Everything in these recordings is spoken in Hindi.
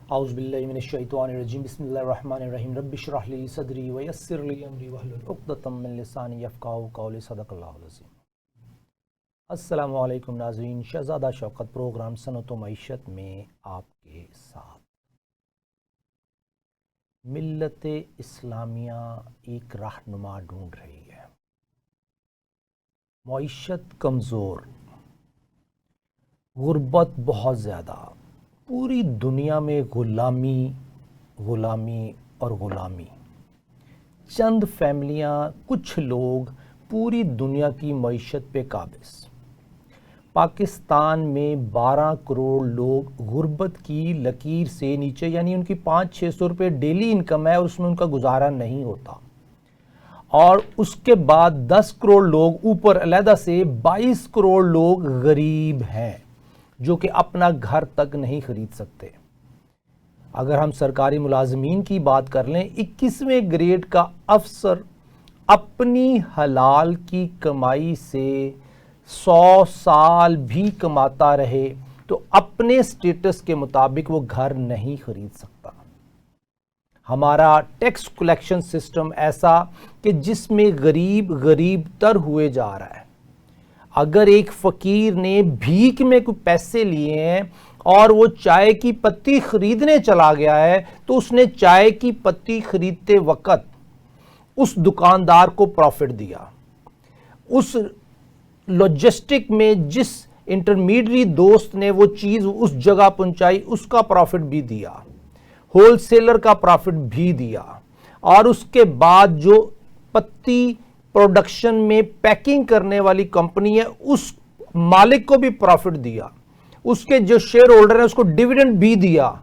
औज़ुबिल्लाहि मिनश्शैतानिर्रजीम बिस्मिल्लाहिर्रहमानिर्रहीम रब्बिश्रह ली सदरी व यस्सिर ली अमरी वहलुल उक़दतम मिन लिसानी यफ़क़हू क़ौली सदक़ल्लाहुल अज़ीम। अस्सलामु अलैकुम नाज़रीन, शहज़ादा शौकत प्रोग्राम सनत व मईशत में आपके साथ। मिल्लत इस्लामिया एक रहनुमा ढूंढ रही है। मईशत कमज़ोर, गुर्बत बहुत ज़्यादा, पूरी दुनिया में ग़ुलामी और ग़ुलामी। चंद फैमिलियाँ, कुछ लोग पूरी दुनिया की मईशत पे काबिज़। पाकिस्तान में 12 करोड़ लोग गुर्बत की लकीर से नीचे, यानी उनकी 500-600 रुपये डेली इनकम है और उसमें उनका गुजारा नहीं होता। और उसके बाद 10 करोड़ लोग ऊपर अलहदा से 22 करोड़ लोग गरीब हैं जो कि अपना घर तक नहीं खरीद सकते। अगर हम सरकारी मुलाजमीन की बात कर लें, 21वें ग्रेड का अफसर अपनी हलाल की कमाई से 100 साल भी कमाता रहे तो अपने स्टेटस के मुताबिक वो घर नहीं खरीद सकता। हमारा टैक्स कलेक्शन सिस्टम ऐसा कि जिसमें गरीब तर हुए जा रहा है। अगर एक फ़कीर ने भीख में कुछ पैसे लिए हैं और वो चाय की पत्ती खरीदने चला गया है तो उसने चाय की पत्ती खरीदते वक्त उस दुकानदार को प्रॉफिट दिया। उस लॉजिस्टिक में जिस इंटरमीडिएट दोस्त ने वो चीज़ उस जगह पहुंचाई उसका प्रॉफिट भी दिया, होलसेलर का प्रॉफिट भी दिया, और उसके बाद जो पत्ती प्रोडक्शन में पैकिंग करने वाली कंपनी है उस मालिक को भी प्रॉफिट दिया, उसके जो शेयर होल्डर है उसको डिविडेंड भी दिया,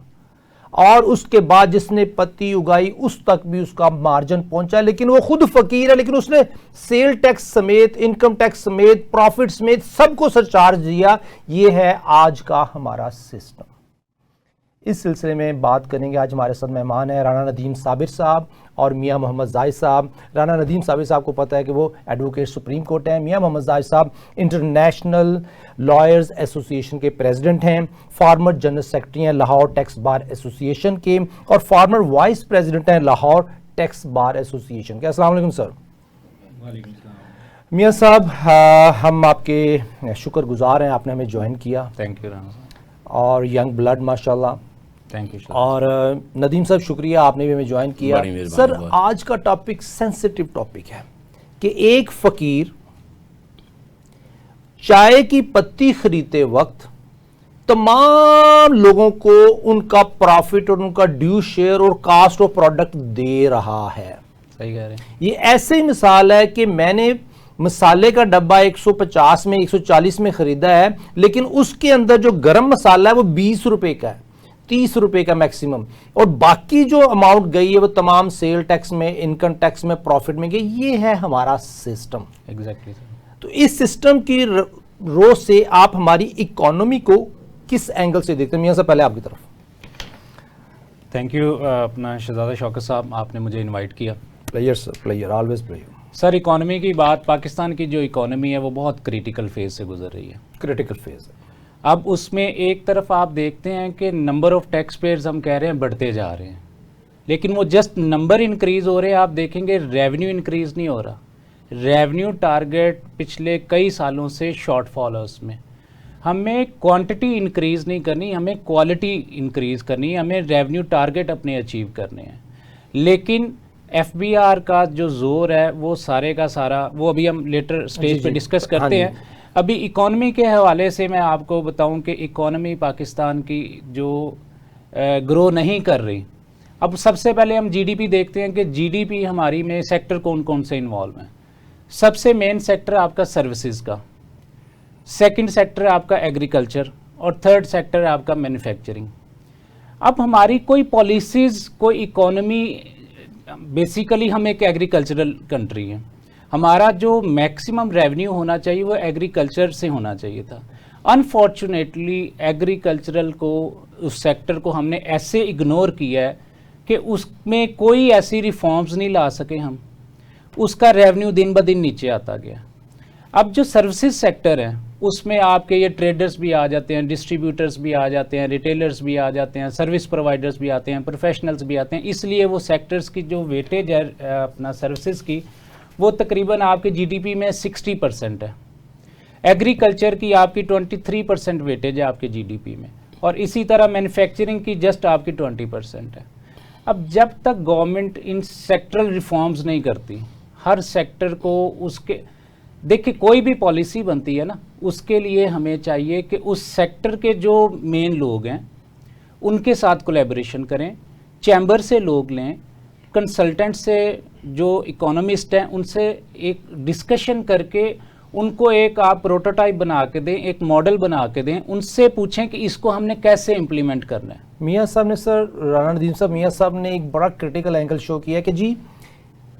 और उसके बाद जिसने पत्ती उगाई उस तक भी उसका मार्जिन पहुंचा। लेकिन वो खुद फकीर है, लेकिन उसने सेल टैक्स समेत, इनकम टैक्स समेत, प्रॉफिट समेत सबको सरचार्ज दिया। ये है आज का हमारा सिस्टम। इस सिलसिले में बात करेंगे। आज हमारे साथ मेहमान हैं राना नदीम साबिर साहब और मियां मोहम्मद जाहिद साहब। राना नदीम साबिर साहब को पता है कि वो एडवोकेट सुप्रीम कोर्ट हैं। मियां मोहम्मद जाहिद साहब इंटरनेशनल लॉयर्स एसोसिएशन के प्रेसिडेंट हैं, फॉर्मर जनरल सेक्रेटरी हैं लाहौर टैक्स बार एसोसिएशन के, और फॉर्मर वाइस प्रेसिडेंट हैं लाहौर टैक्स बार एसोसिएशन के। अस्सलाम वालेकुम सर। मियां साहब, हम आपके शुक्रगुजार हैं, आपने हमें ज्वाइन किया। थैंक यू राना साहब। और यंग ब्लड माशाल्लाह। Thank you. और नदीम साहब शुक्रिया, आपने भी हमें ज्वाइन किया। सर, आज का टॉपिक सेंसिटिव टॉपिक है कि एक फकीर चाय की पत्ती खरीदते वक्त तमाम लोगों को उनका प्रॉफिट और उनका ड्यू शेयर और कास्ट ऑफ प्रोडक्ट दे रहा है। सही कह रहे हैं। ये ऐसे मिसाल है कि मैंने मसाले का डब्बा 150 में 140 में खरीदा है, लेकिन उसके अंदर जो गरम मसाला है वो 20 रुपए का है, 30 रुपए का मैक्सिमम, और बाकी जो अमाउंट गई है वो तमाम सेल टैक्स में, इनकम टैक्स में, प्रॉफिट में गई। ये है हमारा सिस्टम। एग्जैक्टली। तो इस सिस्टम की रो से आप हमारी इकोनॉमी को किस एंगल से देखते हैं? मियां साहब, पहले आपकी तरफ। थैंक यू अपना शहजादा शौकत साहब, आपने मुझे इनवाइट किया। Player sir, player, always player. Sir, economy की बात, पाकिस्तान की जो इकोनॉमी है वो बहुत क्रिटिकल फेज से गुजर रही है। क्रिटिकल फेज है। अब उसमें एक तरफ आप देखते हैं कि नंबर ऑफ टैक्स पेयर्स हम कह रहे हैं बढ़ते जा रहे हैं, लेकिन वो जस्ट नंबर इंक्रीज़ हो रहे हैं। आप देखेंगे रेवेन्यू इंक्रीज़ नहीं हो रहा। रेवेन्यू टारगेट पिछले कई सालों से शॉर्टफॉल है उसमें। हमें क्वांटिटी इंक्रीज़ नहीं करनी, हमें क्वालिटी इंक्रीज़ करनी है, हमें रेवेन्यू टारगेट अपने अचीव करने हैं। लेकिन FBR का जो जोर है वो सारे का सारा, वो अभी हम लेटर स्टेज पे डिस्कस करते हैं। अभी इकोनॉमी के हवाले से मैं आपको बताऊं कि इकोनॉमी पाकिस्तान की जो ग्रो नहीं कर रही। अब सबसे पहले हम GDP देखते हैं कि GDP हमारी में सेक्टर कौन कौन से इन्वॉल्व हैं। सबसे मेन सेक्टर आपका सर्विसेज का, सेकंड सेक्टर आपका एग्रीकल्चर, और थर्ड सेक्टर आपका मैन्युफैक्चरिंग। अब हमारी कोई पॉलिसीज़, कोई इकोनॉमी, बेसिकली हम एक एग्रीकल्चरल कंट्री है। हमारा जो मैक्सिमम रेवेन्यू होना चाहिए वो एग्रीकल्चर से होना चाहिए था। अनफॉर्चुनेटली एग्रीकल्चरल को, उस सेक्टर को हमने ऐसे इग्नोर किया है कि उसमें कोई ऐसी रिफॉर्म्स नहीं ला सके हम। उसका रेवेन्यू दिन ब दिन नीचे आता गया। अब जो सर्विसेज सेक्टर है उसमें आपके ये ट्रेडर्स भी आ जाते हैं, डिस्ट्रीब्यूटर्स भी आ जाते हैं, रिटेलर्स भी आ जाते हैं, सर्विस प्रोवाइडर्स भी आते हैं, प्रोफेशनल्स भी आते हैं। इसलिए वो सेक्टर्स की जो वेटेज है अपना सर्विसेज की, वो तकरीबन आपके जीडीपी में 60% है। एग्रीकल्चर की आपकी 23% वेटेज है आपके जीडीपी में, और इसी तरह मैन्युफैक्चरिंग की जस्ट आपकी 20% है। अब जब तक गवर्नमेंट इन सेक्टरल रिफॉर्म्स नहीं करती, हर सेक्टर को उसके, देखिए कोई भी पॉलिसी बनती है ना, उसके लिए हमें चाहिए कि उस सेक्टर के जो मेन लोग हैं उनके साथ कोलैबोरेशन करें, चैम्बर से लोग लें, कंसल्टेंट से जो इकोनॉमिस्ट हैं उनसे एक डिस्कशन करके उनको एक आप प्रोटोटाइप बना के दें, एक मॉडल बना के दें, उनसे पूछें कि इसको हमने कैसे इम्प्लीमेंट करना है। मियाँ साहब ने, सर राणा नदीम साहब, मियाँ साहब ने एक बड़ा क्रिटिकल एंगल शो किया कि जी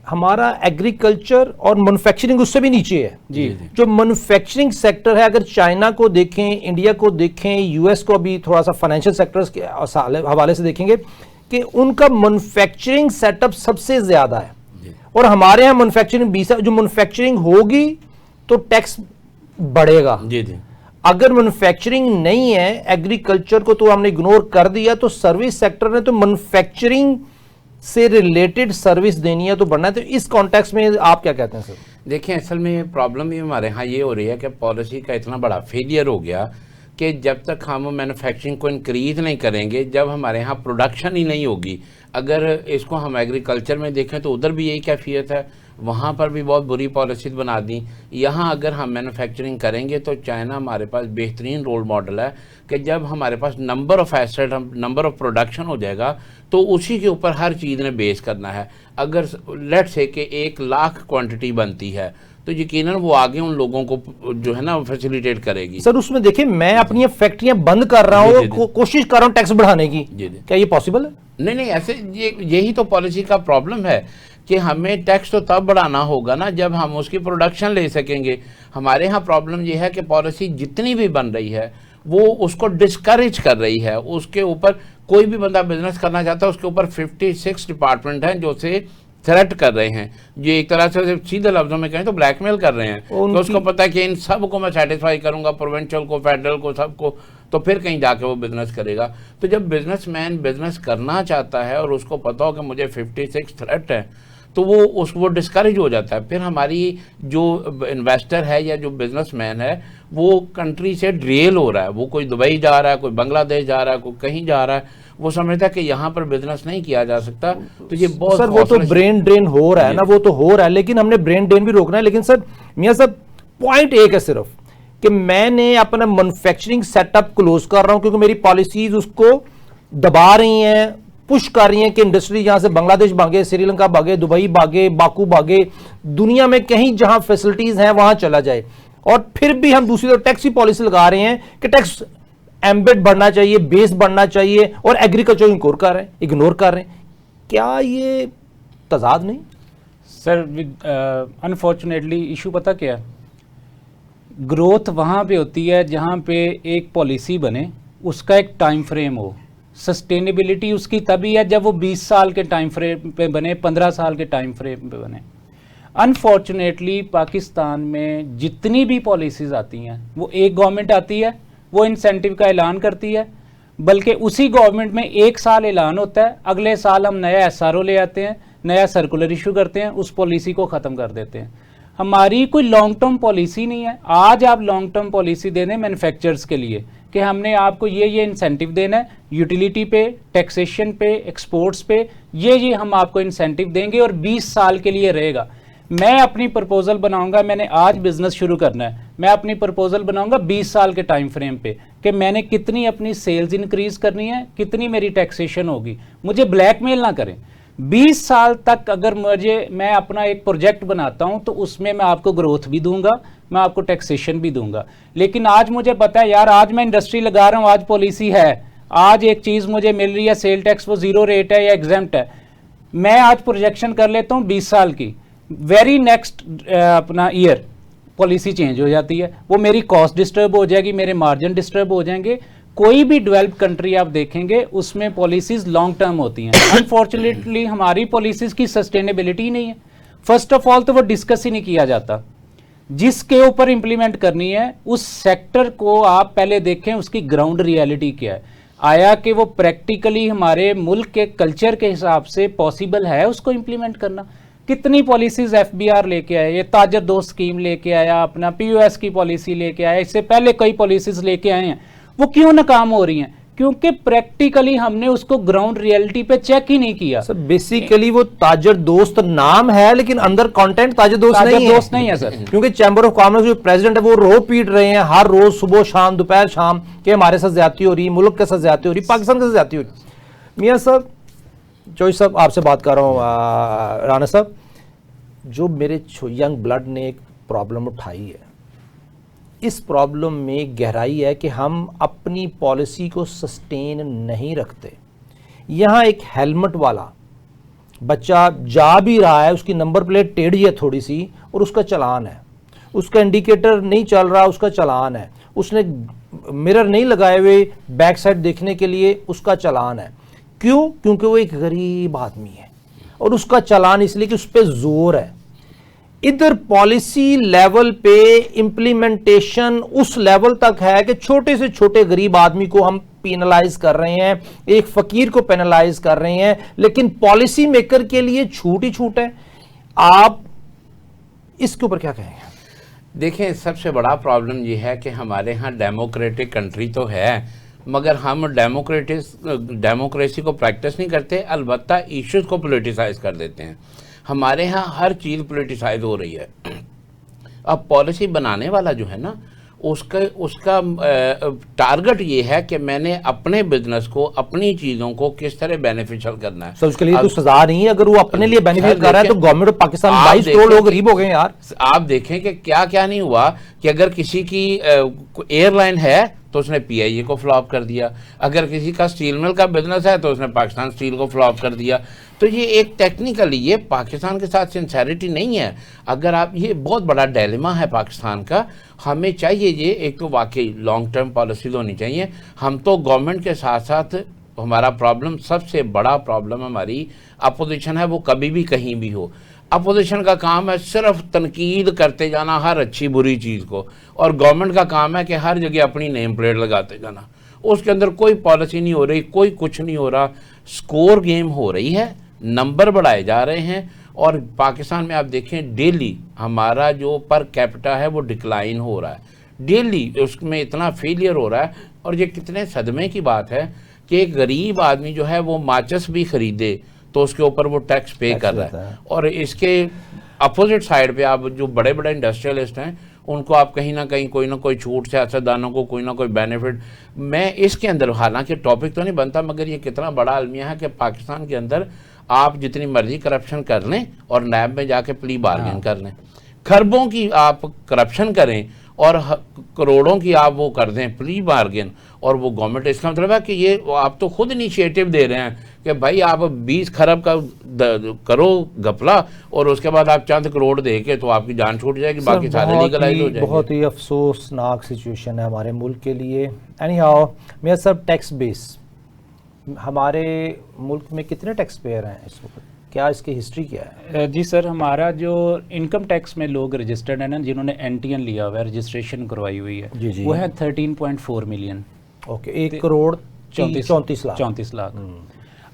हमारा एग्रीकल्चर और मैन्युफैक्चरिंग उससे भी नीचे है जी। जो मैन्युफैक्चरिंग सेक्टर है, अगर चाइना को देखें, इंडिया को देखें, यूएस को अभी थोड़ा सा फाइनेंशियल सेक्टर्स के हवाले से देखेंगे कि उनका मैन्युफैक्चरिंग सेटअप सबसे ज्यादा है, और हमारे यहाँ मैन्युफैक्चरिंग 20, जो मैन्युफैक्चरिंग होगी तो टैक्स बढ़ेगा। जी जी। अगर मैन्युफैक्चरिंग नहीं है, एग्रीकल्चर को तो हमने इग्नोर कर दिया, तो सर्विस सेक्टर ने तो मैन्युफैक्चरिंग से रिलेटेड सर्विस देनी है तो बढ़ना है। तो इस कॉन्टेक्स्ट में आप क्या कहते हैं सर? देखिए, असल में प्रॉब्लम भी हमारे यहाँ ये हो रही है कि पॉलिसी का इतना बड़ा फेलियर हो गया कि जब तक हम मैन्युफैक्चरिंग को इंक्रीज़ नहीं करेंगे, जब हमारे यहाँ प्रोडक्शन ही नहीं होगी, अगर इसको हम एग्रीकल्चर में देखें तो उधर भी यही कैफियत है, वहाँ पर भी बहुत बुरी पॉलिसी बना दी। यहाँ अगर हम मैन्युफैक्चरिंग करेंगे तो चाइना हमारे पास बेहतरीन रोल मॉडल है कि जब हमारे पास number of asset, number of production हो जाएगा तो उसी के ऊपर हर चीज़ ने बेस करना है। अगर लेट्स से कि 1 लाख क्वांटिटी बनती है तो यकीनन वो आगे उन लोगों को जो है ना फैसिलिटेट करेगी। सर उसमें देखिए, मैं अपनी फैक्ट्रियां बंद कर रहा हूँ, कोशिश कर रहा हूँ टैक्स बढ़ाने की, क्या ये पॉसिबल है? नहीं, ऐसे यही तो पॉलिसी का प्रॉब्लम है कि हमें टैक्स तो तब बढ़ाना होगा ना जब हम उसकी प्रोडक्शन ले सकेंगे। हमारे यहाँ प्रॉब्लम ये है कि पॉलिसी जितनी भी बन रही है वो उसको डिस्करेज कर रही है। उसके ऊपर कोई भी बंदा बिजनेस करना चाहता है, उसके ऊपर 56 डिपार्टमेंट हैं जो से थ्रेट कर रहे हैं, जो एक तरह से सीधे लफ्जों में कहें तो ब्लैकमेल कर रहे हैं। तो उसको पता है कि इन सब को मैं सेटिस्फाई करूंगा, प्रोविंशियल को, फेडरल को, सबको, तो फिर कहीं जाके वो बिजनेस करेगा। तो जब बिजनेसमैन बिजनेस करना चाहता है और उसको पता हो कि मुझे 56 थ्रेट है, तो वो डिस्करेज हो जाता है। फिर हमारी जो इन्वेस्टर है या जो बिजनेसमैन है वो कंट्री से ड्रेल हो रहा है, वो कोई दुबई जा रहा है, कोई बांग्लादेश जा रहा है, कोई कहीं जा रहा है, वो समझता है कि यहाँ पर बिजनेस नहीं किया जा सकता। तो ये बहुत सर वो तो ब्रेन ड्रेन हो रहा है ना, वो तो हो रहा है, लेकिन हमने ब्रेन ड्रेन भी रोकना है। लेकिन सर मियाँ साहब, पॉइंट एक है सिर्फ कि मैंने अपना मैन्युफैक्चरिंग सेटअप क्लोज कर रहा हूं क्योंकि मेरी पॉलिसीज उसको दबा रही हैं, पुश कर रही हैं कि इंडस्ट्री यहां से बांग्लादेश भागे, श्रीलंका भागे, दुबई भागे, बाकू भागे, दुनिया में कहीं जहां फैसिलिटीज हैं वहां चला जाए। और फिर भी हम दूसरी तरफ टैक्स की पॉलिसी लगा रहे हैं कि टैक्स एम्बेड बढ़ना चाहिए, बेस बढ़ना चाहिए, और एग्रीकल्चर इग्नोर कर रहे हैं। क्या ये तजाद नहीं? सर अनफॉर्चुनेटली इशू पता क्या है, ग्रोथ वहाँ पे होती है जहाँ पे एक पॉलिसी बने, उसका एक टाइम फ्रेम हो। सस्टेनेबिलिटी उसकी तभी है जब वो 20 साल के टाइम फ्रेम पे बने, 15 साल के टाइम फ्रेम पे बने। अनफॉर्चुनेटली पाकिस्तान में जितनी भी पॉलिसीज़ आती हैं, वो एक गवर्नमेंट आती है, वो इंसेंटिव का ऐलान करती है, बल्कि उसी गवर्नमेंट में 1 साल ऐलान होता है, अगले साल हम नया SRO ले आते हैं, नया सर्कुलर इशू करते हैं, उस पॉलिसी को ख़त्म कर देते हैं। हमारी कोई लॉन्ग टर्म पॉलिसी नहीं है। आज आप लॉन्ग टर्म पॉलिसी दे दें मैन्युफैक्चरर्स के लिए कि हमने आपको ये इंसेंटिव देना है, यूटिलिटी पे, टैक्सेशन पे, एक्सपोर्ट्स पे, ये हम आपको इंसेंटिव देंगे और 20 साल के लिए रहेगा। मैं अपनी प्रपोजल बनाऊंगा, मैंने आज बिजनेस शुरू करना है, मैं अपनी प्रपोजल बनाऊंगा 20 साल के टाइम फ्रेम पे कि मैंने कितनी अपनी सेल्स इंक्रीज करनी है, कितनी मेरी टैक्सेशन होगी। मुझे ब्लैकमेल ना करें। 20 साल तक अगर मैं अपना एक प्रोजेक्ट बनाता हूं तो उसमें मैं आपको ग्रोथ भी दूंगा, मैं आपको टैक्सेशन भी दूंगा। लेकिन आज मुझे पता है यार, आज मैं इंडस्ट्री लगा रहा हूं, आज पॉलिसी है, आज एक चीज़ मुझे मिल रही है, सेल टैक्स वो 0 रेट है या एग्जेम्प्ट है, मैं आज प्रोजेक्शन कर लेता हूँ 20 साल की, वेरी नेक्स्ट अपना ईयर पॉलिसी चेंज हो जाती है, वो मेरी कॉस्ट डिस्टर्ब हो जाएगी, मेरे मार्जिन डिस्टर्ब हो जाएंगे। कोई भी डेवलप कंट्री आप देखेंगे उसमें पॉलिसीज लॉन्ग टर्म होती हैं। अनफॉर्चुनेटली हमारी पॉलिसीज की सस्टेनेबिलिटी नहीं है। फर्स्ट ऑफ ऑल तो वो डिस्कस ही नहीं किया जाता। जिसके ऊपर इंप्लीमेंट करनी है उस सेक्टर को आप पहले देखें, उसकी ग्राउंड रियलिटी क्या है, आया कि वो प्रैक्टिकली हमारे मुल्क के कल्चर के हिसाब से पॉसिबल है उसको इंप्लीमेंट करना। कितनी पॉलिसीज एफबीआर लेके आए, ये ताजर दोस्त स्कीम लेके आया, अपना पीओएस की पॉलिसी लेके आया, इससे पहले कई पॉलिसीज लेके आए हैं, वो क्यों नाकाम हो रही हैं? क्योंकि प्रैक्टिकली हमने उसको ग्राउंड रियलिटी पे चेक ही नहीं किया। सर बेसिकली वो ताजर दोस्त नाम है, लेकिन अंदर कंटेंट ताजर दोस्त नहीं है सर। क्योंकि चैम्बर ऑफ कॉमर्स जो प्रेसिडेंट है वो रो पीट रहे हैं हर रोज सुबह शाम दोपहर शाम कि हमारे साथ ज्यादती हो रही, मुल्क के साथ ज्यादती हो रही, पाकिस्तान के साथ ज्यादती हो रही। मियां साहब, चौधरी साहब आपसे बात कर रहा हूँ, राना साहब, जो मेरे यंग ब्लड ने एक प्रॉब्लम उठाई है, इस प्रॉब्लम में गहराई है कि हम अपनी पॉलिसी को सस्टेन नहीं रखते। यहाँ एक हेलमेट वाला बच्चा जा भी रहा है, उसकी नंबर प्लेट टेढ़ी है थोड़ी सी और उसका चालान है, उसका इंडिकेटर नहीं चल रहा, उसका चालान है, उसने मिरर नहीं लगाए हुए बैक साइड देखने के लिए, उसका चालान है। क्यों? क्योंकि वो एक गरीब आदमी है और उसका चालान इसलिए कि उस पर जोर है। इधर पॉलिसी लेवल पे इंप्लीमेंटेशन उस लेवल तक है कि छोटे से छोटे गरीब आदमी को हम पेनलाइज कर रहे हैं, एक फकीर को पेनलाइज कर रहे हैं, लेकिन पॉलिसी मेकर के लिए छूट ही छूट है। आप इसके ऊपर क्या कहेंगे? देखें, सबसे बड़ा प्रॉब्लम ये है कि हमारे यहाँ डेमोक्रेटिक कंट्री तो है, मगर हम डेमोक्रेसी को प्रैक्टिस नहीं करते, अलबत्ता इश्यूज को पोलिटिसाइज कर देते हैं। हमारे यहाँ हर चीज़ पोलिटिसाइज हो रही है। अब पॉलिसी बनाने वाला जो है ना, उसका टारगेट ये है कि मैंने अपने बिजनेस को, अपनी चीज़ों को किस तरह बेनिफिशियल करना है। तो उसके लिए तो सजा नहीं है, अगर वो अपने लिए बेनिफिट कर रहा है तो गवर्नमेंट ऑफ पाकिस्तान 22 करोड़ लोग गरीब हो गए यार। आप देखें कि क्या क्या नहीं हुआ कि अगर किसी की एयरलाइन है तो उसने पीआईए को फ्लॉप कर दिया, अगर किसी का स्टील मिल का बिजनेस है तो उसने पाकिस्तान स्टील को फ्लॉप कर दिया। तो ये एक टेक्निकली ये पाकिस्तान के साथ सिंसेरिटी नहीं है। अगर आप, ये बहुत बड़ा डायलेमा है पाकिस्तान का। हमें चाहिए ये, एक तो वाकई लॉन्ग टर्म पॉलिसीज होनी चाहिए। हम तो गवर्नमेंट के साथ साथ, हमारा प्रॉब्लम, सबसे बड़ा प्रॉब्लम हमारी अपोजिशन है, वो कभी भी कहीं भी हो। अपोजिशन का काम है सिर्फ तनकीद करते जाना हर अच्छी बुरी चीज़ को, और गवर्नमेंट का काम है कि हर जगह अपनी नेम प्लेट लगाते जाना। उसके अंदर कोई पॉलिसी नहीं हो रही, कोई कुछ नहीं हो रहा। स्कोर गेम हो रही है, नंबर बढ़ाए जा रहे हैं। और पाकिस्तान में आप देखें डेली हमारा जो पर कैपिटा है वो डिक्लाइन हो रहा है, डेली उसमें इतना फेलियर हो रहा है। और ये कितने सदमे की बात है कि एक गरीब आदमी जो है वो माचिस भी खरीदे तो उसके ऊपर वो टैक्स पे कर रहा है। और इसके अपोजिट साइड पे आप जो बड़े बड़े इंडस्ट्रियलिस्ट हैं उनको आप कहीं ना कहीं कोई ना कोई छूट, सियासतदानों को कोई ना कोई बेनिफिट। मैं इसके अंदर, हालांकि टॉपिक तो नहीं बनता, मगर ये कितना बड़ा अलमिया है कि पाकिस्तान के अंदर आप जितनी मर्जी करप्शन कर लें और नैब में जाके प्ली बार्गेन कर लें, खरबों की आप करप्शन करें और करोड़ों की आप वो कर दें प्ली बार्गेन, और वो गवर्नमेंट, इसका मतलब है कि ये आप तो खुद इनिशिएटिव दे रहे हैं कि भाई आप 20 खरब का करो घपला और उसके बाद आप चंद करोड़ दे के तो आपकी जान छूट जाएगी, बाकी सारे लीगलाइज हो जाएंगे। बहुत ही अफसोसनाक सिचुएशन है हमारे मुल्क के लिए। एनी हाउ, मेरा सब टैक्स बेस, हमारे मुल्क में कितने टैक्स पेयर हैं इस वक्त, क्या इसकी हिस्ट्री क्या है? जी सर, हमारा जो इनकम टैक्स में लोग रजिस्टर्ड है ना, जिन्होंने एनटीएन लिया हुआ है, रजिस्ट्रेशन करवाई हुई है, जी जी, वो है 13.4 million. Okay, 1 crore 34 lakh.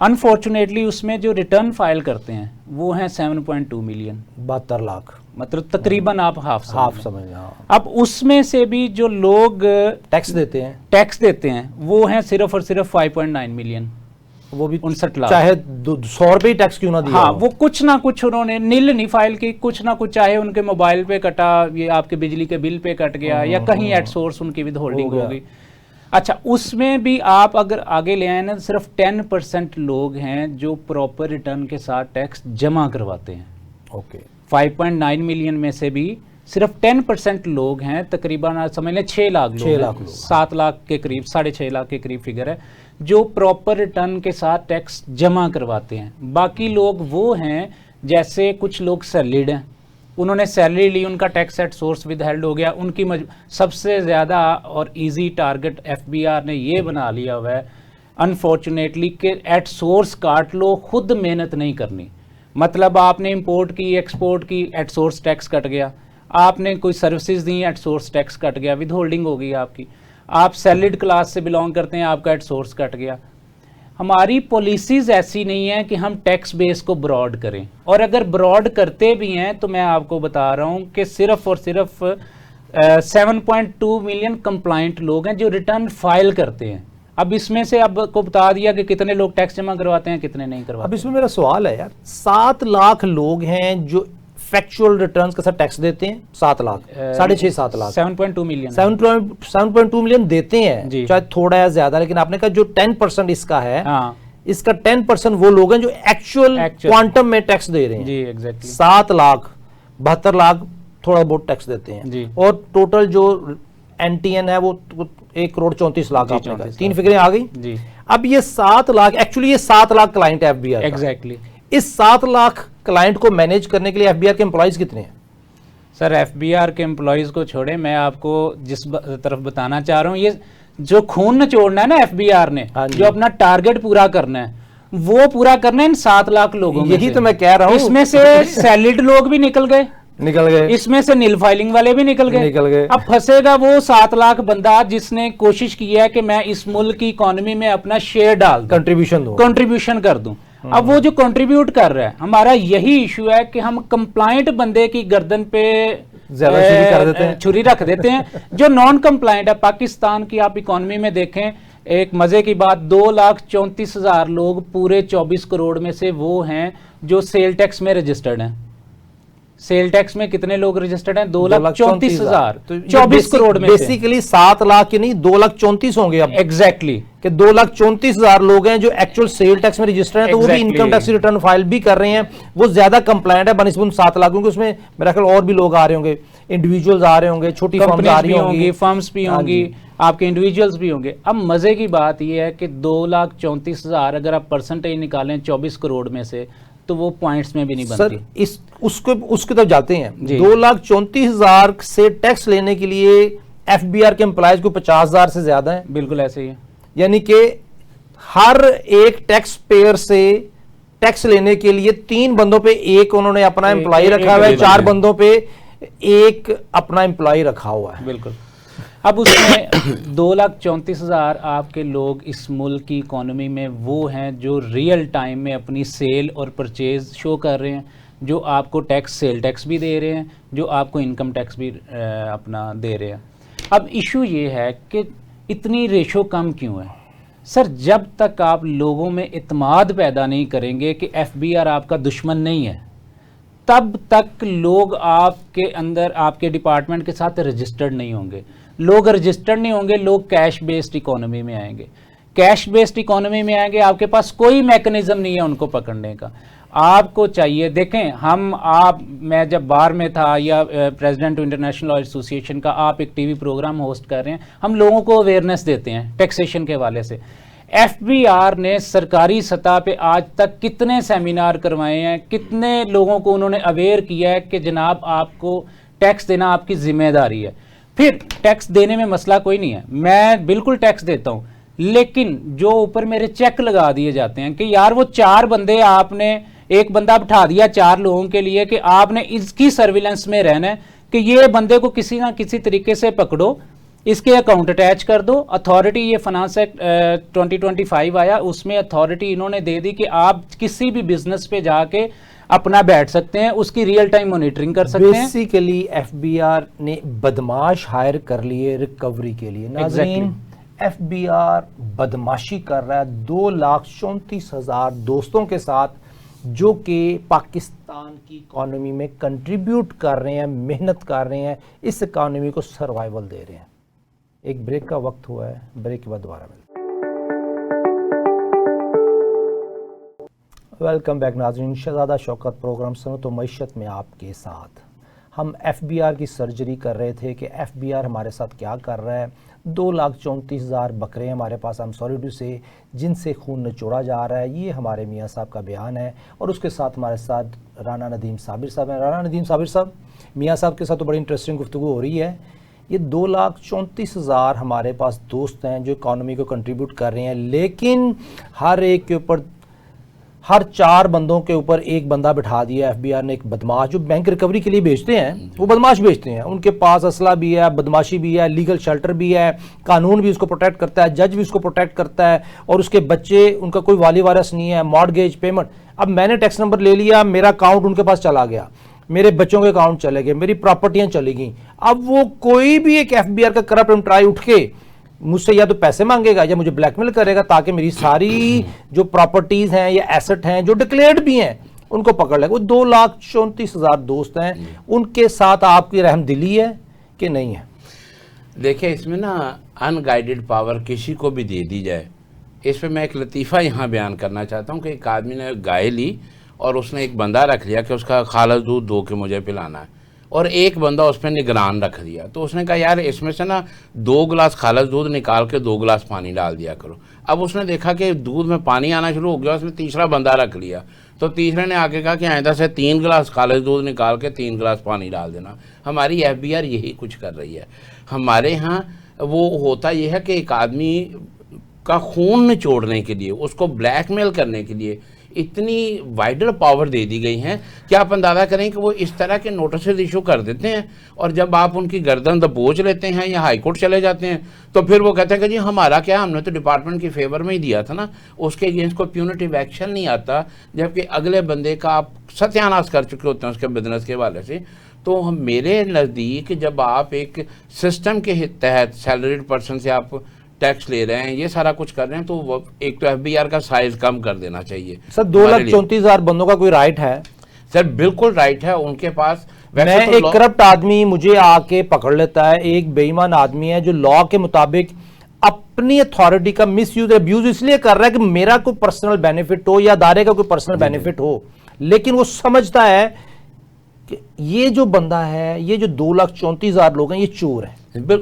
Unfortunately उसमें जो रिटर्न फाइल करते हैं वो हैं 7.2 मिलियन, 72 लाख, मतलब तकरीबन आप हाफ समझ। अब उसमें से भी जो लोग टैक्स देते हैं वो हैं सिर्फ और सिर्फ 5.9 मिलियन, वो भी 59 लाख, चाहे 100 रुपये टैक्स क्यों ना दिया। हाँ, वो कुछ ना कुछ उन्होंने नील नहीं फाइल की, कुछ ना कुछ, चाहे उनके मोबाइल पे कटा, ये आपके बिजली के बिल पे कट गया, या कहीं एट सोर्स उनकी विद होल्डिंग हो गई। अच्छा, उसमें भी आप अगर आगे ले आए ना, सिर्फ 10% लोग हैं जो प्रॉपर रिटर्न के साथ टैक्स जमा करवाते हैं। ओके, 5.9 मिलियन में से भी सिर्फ 10% लोग हैं, तकरीबन समझ लें 6 लाख लोग, 7 लाख के करीब, 6.5 लाख के करीब फिगर है, जो प्रॉपर रिटर्न के साथ टैक्स जमा करवाते हैं। बाकी लोग वो हैं, जैसे कुछ लोग सैलरीड हैं, उन्होंने सैलरी ली, उनका tax at source with held हो गया, उनकी सबसे ज़्यादा और इजी टारगेट एफबीआर ने ये बना लिया हुआ है अनफॉर्चुनेटली कि एट सोर्स काट लो, खुद मेहनत नहीं करनी। मतलब आपने इंपोर्ट की, एक्सपोर्ट की, एट सोर्स टैक्स कट गया, आपने कोई services the, at source tax cut गया, विद होल्डिंग होगी आपकी। आप सैलरीड क्लास से बिलोंग करते हैं, आपका एट सोर्स कट गया। हमारी पॉलिसीज ऐसी नहीं है कि हम टैक्स बेस को ब्रॉड करें, और अगर ब्रॉड करते भी हैं तो मैं आपको बता रहा हूं कि सिर्फ और सिर्फ 7.2 मिलियन कंप्लाइंट लोग हैं जो रिटर्न फाइल करते हैं। अब इसमें से आपको बता दिया कि कितने लोग टैक्स जमा करवाते हैं, कितने नहीं करवाते। अब इसमें मेरा सवाल है यार, 7 लाख लोग हैं जो फैक्चुअल रिटर्न्स के साथ टैक्स देते हैं, 7 लाख, 6.5-7 लाख, 7.2 मिलियन 7.2 मिलियन देते हैं, चाहे थोड़ा या ज्यादा, लेकिन आपने कहा जो 10% इसका है, हाँ, इसका 10% वो लोग हैं जो एक्चुअल क्वांटम में टैक्स दे रहे हैं जी, एग्जैक्टली 7 लाख, 72 लाख थोड़ा बहुत टैक्स देते हैं जी। और टोटल जो एनटीएन है वो 1.34 करोड़ आपने कहा, 3 फिगरें आ गई जी। अब ये 7 लाख, एक्चुअली ये 7 लाख क्लाइंट है एफबीआर, एग्जैक्टली। इस 7 लाख क्लाइंट को मैनेज करने के लिए एफबीआर के एम्प्लॉइज कितने हैं? सर एफबीआर के एम्प्लॉयज़ को छोड़े, मैं आपको जिस तरफ बताना चाह रहा हूँ, ये जो खून निचोड़ना है ना एफबीआर ने, जो अपना टारगेट पूरा करना है वो पूरा करना है इन 7 लाख लोगों में। यही तो मैं कह रहा हूँ, इसमें से सैलरीड लोग भी निकल गए, इसमें से नील फाइलिंग वाले भी निकल गए। अब फंसेगा वो 7 लाख बंदा जिसने कोशिश की है कि मैं इस मुल्क की इकोनॉमी में अपना शेयर डाल दूं, कंट्रीब्यूशन कर दूं। अब वो जो कंट्रीब्यूट कर रहा है, हमारा यही इशू है कि हम कंप्लाइंट बंदे की गर्दन पे छुरी रख देते हैं जो नॉन कंप्लाइंट है। पाकिस्तान की आप इकोनॉमी में देखें, एक मजे की बात, 2,34,000 लोग पूरे 24 करोड़ में से वो हैं जो सेल टैक्स में रजिस्टर्ड हैं। सेल टैक्स में कितने लोग रजिस्टर्ड हैं? 2,34,000, तो 24 करोड़ में बेसिकली 7 लाख के नहीं 2,34,000 होंगे अब। एग्जैक्टली कि 2,34,000 लोग हैं जो एक्चुअल सेल टैक्स में रजिस्टर्ड हैं, तो वो भी इनकम टैक्स रिटर्न फाइल भी कर रहे हैं, वो ज्यादा कंप्लायंट है बनिस्बत 7 लाख, क्योंकि उसमें मेरा ख्याल और भी लोग आ रहे होंगे, इंडिविजुअल्स आ रहे होंगे, छोटी फर्म्स आ रही होंगी, फर्म्स भी होंगी, आपके इंडिविजुअल्स भी होंगे। अब मजे की बात यह है कि 2,34,000 अगर आप परसेंटेज निकालें 24 करोड़ में से, तो वो पॉइंट्स में भी नहीं बनती। सर इस उसके तब जाते हैं, 2,34,000 से टैक्स लेने के लिए एफबीआर के एम्प्लॉयज को 50,000 से ज्यादा है। बिल्कुल ऐसे ही है, यानी कि हर एक टैक्स पेयर से टैक्स लेने के लिए 3 बंदों पे एक उन्होंने अपना एम्प्लॉय रखा हुआ है, 4 बंदों पे एक अपना एम्प्लॉय रखा हुआ है। बिल्कुल। अब उसमें 2,34,000 आपके लोग इस मुल्क की इकोनॉमी में वो हैं जो रियल टाइम में अपनी सेल और परचेज शो कर रहे हैं, जो आपको टैक्स, सेल टैक्स भी दे रहे हैं, जो आपको इनकम टैक्स भी अपना दे रहे हैं। अब इशू ये है कि इतनी रेशो कम क्यों है? सर जब तक आप लोगों में इत्मीनान पैदा नहीं करेंगे कि एफबीआर आपका दुश्मन नहीं है, तब तक लोग आपके अंदर, आपके डिपार्टमेंट के साथ रजिस्टर्ड नहीं होंगे। लोग रजिस्टर्ड नहीं होंगे, लोग कैश बेस्ड इकोनॉमी में आएंगे। कैश बेस्ड इकोनॉमी में आएंगे, आपके पास कोई मैकेनिज्म नहीं है उनको पकड़ने का। आपको चाहिए, देखें मैं जब बार में था, या प्रेसिडेंट इंटरनेशनल लॉ एसोसिएशन का आप एक टीवी प्रोग्राम होस्ट कर रहे हैं, हम लोगों को अवेयरनेस देते हैं टैक्सेशन के हवाले से। एफबीआर ने सरकारी सतह पे आज तक कितने सेमिनार करवाए हैं, कितने लोगों को उन्होंने अवेयर किया है कि जनाब आपको टैक्स देना आपकी जिम्मेदारी है। फिर टैक्स देने में मसला कोई नहीं है, मैं बिल्कुल टैक्स देता हूं, लेकिन जो ऊपर मेरे चेक लगा दिए जाते हैं कि यार वो 4 बंदे, आपने एक बंदा बिठा दिया 4 लोगों के लिए कि आपने इसकी सर्विलेंस में रहना है कि ये बंदे को किसी ना किसी तरीके से पकड़ो, इसके अकाउंट अटैच कर दो। अथॉरिटी, ये फाइनेंस एक्ट 2025 आया, उसमें अथॉरिटी इन्होंने दे दी कि आप किसी भी बिजनेस पे जाके अपना बैठ सकते हैं, उसकी रियल टाइम मॉनिटरिंग कर सकते हैं। बेसिकली एफबीआर ने बदमाश हायर कर लिए रिकवरी के लिए। नाज़रीन, एफबीआर बदमाशी कर रहा है 2,34,000 दोस्तों के साथ, जो कि पाकिस्तान की इकोनॉमी में कंट्रीब्यूट कर रहे हैं, मेहनत कर रहे हैं, इस इकोनॉमी को सर्वाइवल दे रहे हैं। एक ब्रेक का वक्त हुआ है, ब्रेक के बाद दोबारा मिलते हैं। वेलकम बैक नाज़रीन, शहजादा शौकत प्रोग्राम सनत व मईशत में आपके साथ। हम एफबीआर की सर्जरी कर रहे थे कि एफबीआर हमारे साथ क्या कर रहा है। 2,34,000 बकरे हमारे पास, आई एम सॉरी टू से, जिनसे खून निचोड़ा जा रहा है। ये हमारे मियाँ साहब का बयान है, और उसके साथ हमारे साथ राना नदीम साबिर साहब हैं। राना नदीम साबिर साहब, मियाँ साहब के साथ तो बड़ी इंटरेस्टिंग गुफ्तगू हो रही है। ये 2,34,000 हमारे पास दोस्त हैं जो इकॉनमी को कंट्रीब्यूट कर रहे हैं, लेकिन हर एक के ऊपर हर 4 बंदों के ऊपर एक बंदा बिठा दिया एफबीआर ने, एक बदमाश जो बैंक रिकवरी के लिए बेचते हैं, वो बदमाश बेचते हैं, उनके पास असला भी है, बदमाशी भी है, लीगल शेल्टर भी है, कानून भी उसको प्रोटेक्ट करता है, जज भी उसको प्रोटेक्ट करता है, और उसके बच्चे, उनका कोई वाली वारस नहीं है, मॉर्गेज पेमेंट। अब मैंने टैक्स नंबर ले लिया, मेरा अकाउंट उनके पास चला गया, मेरे बच्चों के अकाउंट चले गए, मेरी प्रॉपर्टियां चली गई। अब वो कोई भी एक एफबीआर का करप्ट एम्प्लॉय उठ के मुझसे या तो पैसे मांगेगा या मुझे ब्लैकमेल करेगा, ताकि मेरी सारी जो प्रॉपर्टीज हैं या एसेट हैं जो डिक्लेयर्ड भी हैं उनको पकड़ लेगा। वो 2,34,000 दोस्त हैं, उनके साथ आपकी रहमदिली है कि नहीं है? देखिए, इसमें ना अनगाइडेड पावर किसी को भी दे दी जाए, इस पर मैं एक लतीफ़ा यहाँ बयान करना चाहता हूँ कि एक आदमी ने गाय ली और उसने एक बंदा रख लिया कि उसका खालस दूध दो के मुझे पिलाना है, और एक बंदा उस पर निगरान रख दिया। तो उसने कहा यार इसमें से ना 2 गिलास खालस दूध निकाल के 2 गिलास पानी डाल दिया करो। अब उसने देखा कि दूध में पानी आना शुरू हो गया, उसने तीसरा बंदा रख लिया, तो तीसरे ने आके कहा कि आइंदा से 3 गिलास खालस दूध निकाल के 3 गिलास पानी डाल देना। हमारी एफबीआर यही कुछ कर रही है। हमारे यहाँ वो होता यह है कि एक आदमी का खून निचोड़ने के लिए, उसको ब्लैकमेल करने के लिए इतनी वाइडर पावर दे दी गई हैं कि आप अंदाज़ा करें कि वो इस तरह के नोटिस इशू कर देते हैं, और जब आप उनकी गर्दन दबोच लेते हैं या हाई कोर्ट चले जाते हैं तो फिर वो कहते हैं कि जी हमारा क्या, हमने तो डिपार्टमेंट की फेवर में ही दिया था ना, उसके अगेंस्ट कोई प्यूनिटिव एक्शन नहीं आता, जबकि अगले बंदे का आप सत्यानाश कर चुके होते हैं उसके बिजनेस के हवाले से। तो मेरे नज़दीक जब आप एक सिस्टम के तहत सैलरीड पर्सन से आप टैक्स ले रहे हैं, ये सारा कुछ कर रहे हैं, तो वो एक तो एफबीआर का साइज कम कर देना चाहिए। सर 2,34,000 बंदों का कोई राइट है? सर बिल्कुल राइट है उनके पास। मैं तो एक करप्ट आदमी मुझे आके पकड़ लेता है, एक बेईमान आदमी है जो लॉ के मुताबिक अपनी अथॉरिटी का मिसयूज अब्यूज इसलिए कर रहा है कि मेरा कोई पर्सनल बेनिफिट हो या अदारे का कोई पर्सनल बेनिफिट हो, लेकिन वो समझता है कि ये जो बंदा है, ये जो 2,34,000 लोग हैं, ये चोर है।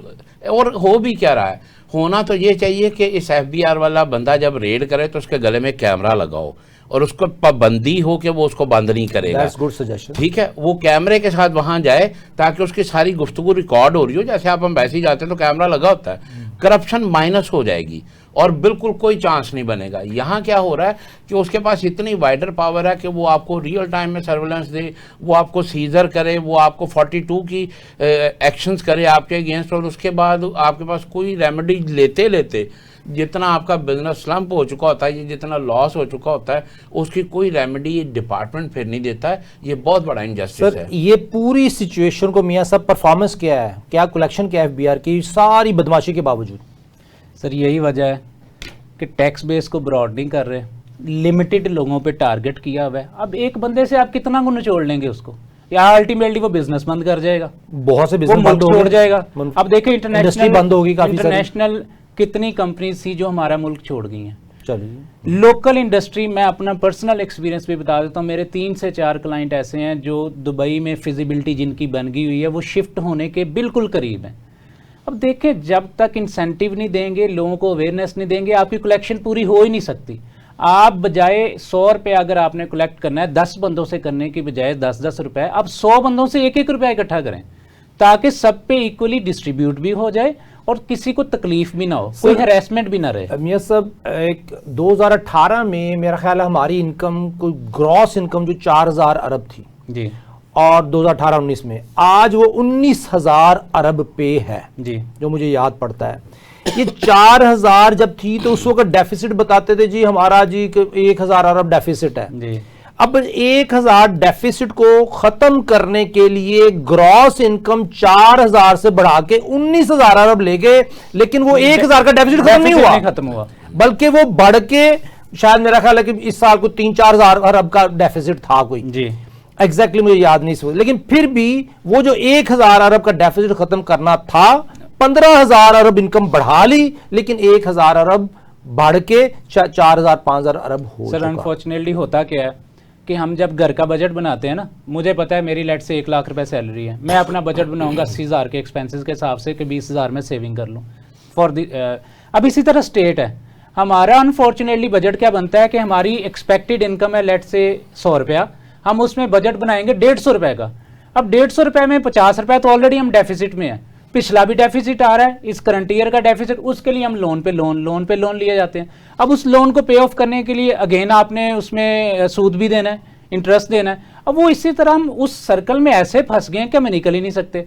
और हो भी क्या रहा है, होना तो ये चाहिए कि इस एफबीआर वाला बंदा जब रेड करे तो उसके गले में कैमरा लगाओ और उसको पाबंदी हो कि वो उसको बंद नहीं करेगा। That's good suggestion. ठीक है, वो कैमरे के साथ वहां जाए ताकि उसकी सारी गुफ्तगू रिकॉर्ड हो रही हो, जैसे आप एम्बेसी जाते हैं तो कैमरा लगा होता है, करप्शन माइनस हो जाएगी और बिल्कुल कोई चांस नहीं बनेगा। यहाँ क्या हो रहा है कि उसके पास इतनी वाइडर पावर है कि वो आपको रियल टाइम में सर्वेलेंस दे, वो आपको सीजर करे, वो आपको 42 की एक्शंस करे आपके अगेंस्ट, और उसके बाद आपके पास कोई रेमेडी लेते लेते जितना आपका बिजनेस स्लम्प हो चुका होता है, जितना लॉस हो चुका होता है, उसकी कोई रेमेडी डिपार्टमेंट फिर नहीं देता है। ये बहुत बड़ा इनजस्टिस है। ये पूरी सिचुएशन को मियां साहब परफॉर्मेंस क्या है, क्या कलेक्शन क्या है एफबीआर की सारी बदमाशी के बावजूद? सर यही वजह है कि टैक्स बेस को ब्रॉड नहीं कर रहे, लिमिटेड लोगों पे टारगेट किया हुआ है। अब एक बंदे से आप कितना को निचोड़ लेंगे उसको, या अल्टीमेटली वो बिजनेस बंद कर जाएगा, बहुत से बिजनेस बंद छोड़ जाएगा। अब देखिए इंडस्ट्री बंद होगी, काफी इंटरनेशनल कितनी कंपनीज थी जो हमारा मुल्क छोड़ गई हैं। चलिए लोकल इंडस्ट्री, मैं अपना पर्सनल एक्सपीरियंस भी बता देता हूँ, मेरे 3 से 4 क्लाइंट ऐसे हैं जो दुबई में फिजिबिलिटी जिनकी बन गई हुई है, वो शिफ्ट होने के बिल्कुल करीब हैं। अब देखिए, जब तक इंसेंटिव नहीं देंगे, लोगों को अवेयरनेस नहीं देंगे, आपकी कलेक्शन पूरी हो ही नहीं सकती। आप बजाय 100 रुपये अगर आपने कलेक्ट करना है 10 बंदों से करने की बजाय 10-10 रुपये, अब 100 बंदों से 1-1 रुपया इकट्ठा करें ताकि सब पे इक्वली डिस्ट्रीब्यूट भी हो जाए और किसी को तकलीफ भी ना हो, कोई हैरेसमेंट भी ना रहे। मियां साहब, एक 2018 में मेरा ख्याल है हमारी इनकम, कोई ग्रॉस इनकम जो 4,000 अरब थी जी, और 2018-19 में आज वो 19,000 अरब पे है जी, जो मुझे याद पड़ता है। ये 4,000 जब थी तो उस वक्त डेफिसिट बताते थे जी हमारा जी 1,000 अरब डेफिसिट है जी। अब 1,000 डेफिसिट को खत्म करने के लिए ग्रॉस इनकम 4,000 से बढ़ा के 19,000 अरब ले गए, लेकिन वो 1,000 का डेफिसिट खत्म नहीं हुआ, बल्कि वो बढ़ के शायद मेरा ख्याल है कि इस साल को 3-4 हजार अरब का डेफिसिट था कोई जी, एग्जैक्टली मुझे याद नहीं हुआ, लेकिन फिर भी वो जो 1,000 अरब का डेफिसिट खत्म करना था, 15,000 अरब इनकम बढ़ा ली, लेकिन 1,000 अरब बढ़ के 4,000-5,000 अरब हो सर अनफॉर्चुनेटली होता क्या है कि हम जब घर का बजट बनाते हैं ना, मुझे पता है मेरी लेट से 1 लाख रुपए सैलरी है, मैं अपना बजट बनाऊंगा 80,000 के एक्सपेंसेस के हिसाब से कि 20,000 में सेविंग कर लूँ फॉर दी। अब इसी तरह स्टेट है, हमारा अनफॉर्चुनेटली बजट क्या बनता है कि हमारी एक्सपेक्टेड इनकम है लेट से 100 रुपया, हम उसमें बजट बनाएंगे 150 रुपए का। अब 150 रुपए में 50 रुपए तो ऑलरेडी हम डेफिसिट में हैं, पिछला भी डेफिसिट आ रहा है, इस करंट ईयर का डेफिसिट, उसके लिए हम लोन पे लोन लिए जाते हैं। अब उस लोन को पे ऑफ करने के लिए अगेन आपने उसमें सूद भी देना है, इंटरेस्ट देना है। अब वो इसी तरह हम उस सर्कल में ऐसे फंस गए हैं कि हम निकल ही नहीं सकते।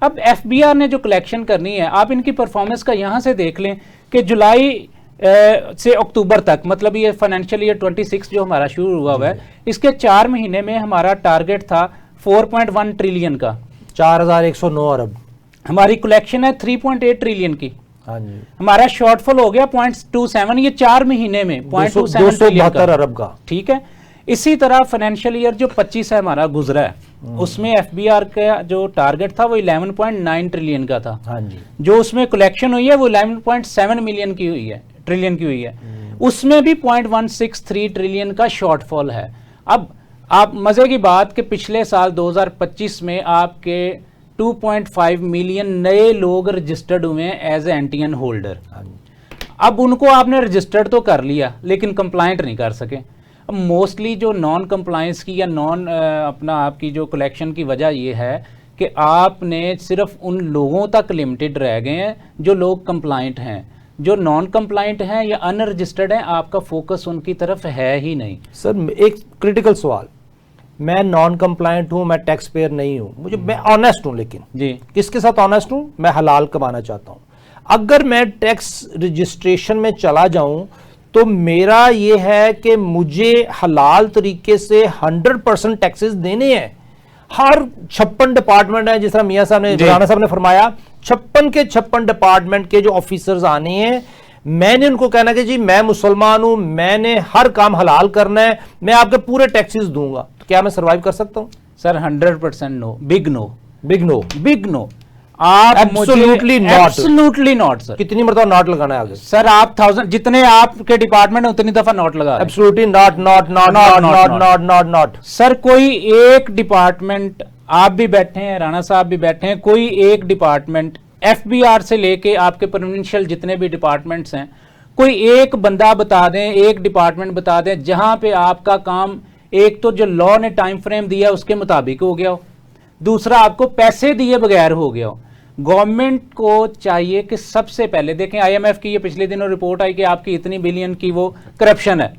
अब एफबीआर ने जो कलेक्शन करनी है, आप इनकी परफॉर्मेंस का यहाँ से देख लें कि जुलाई से अक्टूबर तक, मतलब ये फाइनेंशियल ईयर 26 जो हमारा शुरू हुआ है, इसके 4 महीने में हमारा टारगेट था 4.1 ट्रिलियन का, 4109 अरब। हमारी कलेक्शन है 3.8 ट्रिलियन की। हाँ जी। हमारा शॉर्टफॉल हो गया 0.27, ये 4 महीने में 0.27 ट्रिलियन का, अरब का। ठीक है। इसी तरह फाइनेंशियल ईयर जो 25 है हमारा गुजरा है, उसमें एफबीआर का जो टारगेट था वो 11.9 ट्रिलियन का था। हाँ जी। जो उसमें कलेक्शन हुई है वो 11.7 मिलियन की हुई है, ट्रिलियन की हुई है। उसमें भी 0.163 ट्रिलियन का शॉर्टफॉल है। अब आप मजे की बात कि पिछले साल 2025 में आपके 2.5 मिलियन नए लोग रजिस्टर्ड हुए हैं एज ए एनटीएन होल्डर। अब उनको आपने रजिस्टर्ड तो कर लिया लेकिन कंप्लाइंट नहीं कर सके। अब मोस्टली जो नॉन कंप्लायंस की या नॉन अपना आपकी जो कलेक्शन की वजह ये है कि आपने सिर्फ उन लोगों तक लिमिटेड रह गए हैं जो लोग कंप्लाइंट हैं। जो नॉन कंप्लाइंट हैं या अनरजिस्टर्ड हैं, आपका फोकस उनकी तरफ है ही नहीं। सर एक क्रिटिकल सवाल, मैं नॉन कंप्लायंट हूं, मैं टैक्स पेयर नहीं हूं, मैं ऑनेस्ट हूं, लेकिन जी किसके साथ ऑनेस्ट हूं? मैं हलाल कमाना चाहता हूं। अगर मैं टैक्स रजिस्ट्रेशन में चला जाऊं तो मेरा ये है कि मुझे हलाल तरीके से 100% टैक्सेस देने हैं। हर 56 डिपार्टमेंट है, जिस तरह मियां साहब ने, राणा साहब ने फरमाया, 56 के 56 डिपार्टमेंट के जो ऑफिसर्स आने हैं, मैंने उनको कहना कि जी मैं मुसलमान हूं, मैंने हर काम हलाल करना है, मैं आपके पूरे टैक्सेस दूंगा, तो क्या मैं सर्वाइव कर सकता हूं? Sir 100% no, big no, big no, big no. आप absolutely not, absolutely not sir. कितनी मरतबा नॉट लगाना है आगे? सर आप 1000 जितने आपके डिपार्टमेंट है उतनी दफा नोट लगा। Absolutely not, not not not not not not not. Sir कोई एक डिपार्टमेंट, आप भी बैठे हैं, राणा साहब भी बैठे हैं, कोई एक डिपार्टमेंट एफबीआर से लेके आपके प्रोविंशियल जितने भी डिपार्टमेंट्स हैं, कोई एक बंदा बता दें, एक डिपार्टमेंट बता दें जहां पे आपका काम एक तो जो लॉ ने टाइम फ्रेम दिया उसके मुताबिक हो गया हो, दूसरा आपको पैसे दिए बगैर हो गया हो। गवर्नमेंट को चाहिए कि सबसे पहले देखें, आईएमएफ की ये पिछले दिनों रिपोर्ट आई कि आपकी इतनी बिलियन की वो करप्शन है।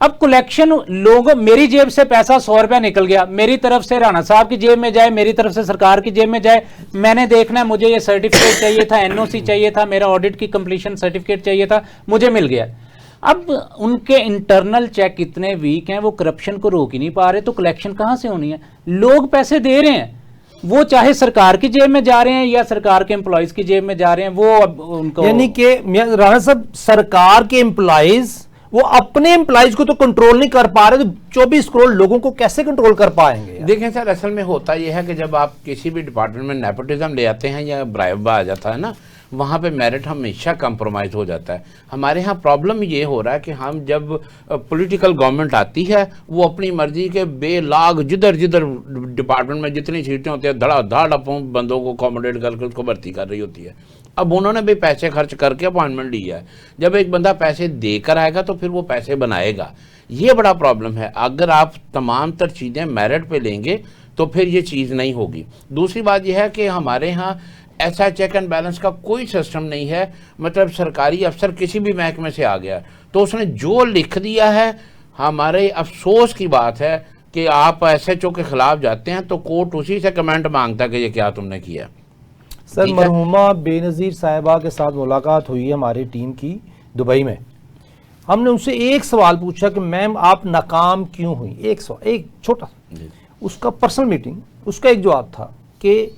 अब कलेक्शन लोगों, मेरी जेब से पैसा 100 रुपया निकल गया, मेरी तरफ से राणा साहब की जेब में जाए, मेरी तरफ से सरकार की जेब में जाए, मैंने देखना है मुझे ये सर्टिफिकेट चाहिए था, एनओसी चाहिए था, मेरा ऑडिट की कंप्लीशन सर्टिफिकेट चाहिए था, मुझे मिल गया। अब उनके इंटरनल चेक इतने वीक हैं, वो करप्शन को रोक ही नहीं पा रहे, तो कलेक्शन कहां से होनी है? लोग पैसे दे रहे हैं, वो चाहे सरकार की जेब में जा रहे हैं या सरकार के एम्प्लॉइज की जेब में जा रहे हैं, वो अब उनको, यानी कि राणा साहब, सरकार के एम्प्लॉइज वो अपने एम्प्लॉइज को तो कंट्रोल नहीं कर पा रहे, तो 24 करोड़ लोगों को कैसे कंट्रोल कर पाएंगे? देखें सर, असल में होता यह है कि जब आप किसी भी डिपार्टमेंट में नेपोटिज्म ले आते हैं या ब्राइब आ जाता है ना, वहाँ पे मेरिट हमेशा कंप्रोमाइज़ हो जाता है। हमारे यहाँ प्रॉब्लम ये हो रहा है कि हम जब पॉलिटिकल गवर्नमेंट आती है, वो अपनी मर्जी के बेलाग जिधर जिधर डिपार्टमेंट में जितनी सीटें होती हैं धड़ाधड़ अपने बंदों को अकोमोडेट करके उसको भर्ती कर रही होती है। अब उन्होंने भी पैसे खर्च करके अपॉइंटमेंट लिया है, जब एक बंदा पैसे देकर आएगा तो फिर वो पैसे बनाएगा। ये बड़ा प्रॉब्लम है। अगर आप तमाम तर चीज़ें मेरिट पे लेंगे तो फिर ये चीज़ नहीं होगी। दूसरी बात यह है कि हमारे यहाँ ऐसा चेक एंड बैलेंस का कोई सिस्टम नहीं है। मतलब सरकारी अफसर किसी भी महकमे से आ गया तो उसने जो लिख दिया है, हमारे अफसोस की बात है कि आप एसएचओ के खिलाफ जाते हैं तो कोर्ट उसी से कमेंट मांगता है कि ये क्या तुमने किया। सर मरहुमा बेनज़ीर साहिबा के साथ मुलाकात हुई है हमारी टीम की दुबई में। हमने उनसे एक सवाल पूछा कि मैम आप नाकाम क्यों हुई? एक सवाल, एक छोटा, उसका पर्सनल मीटिंग, उसका एक जवाब था कि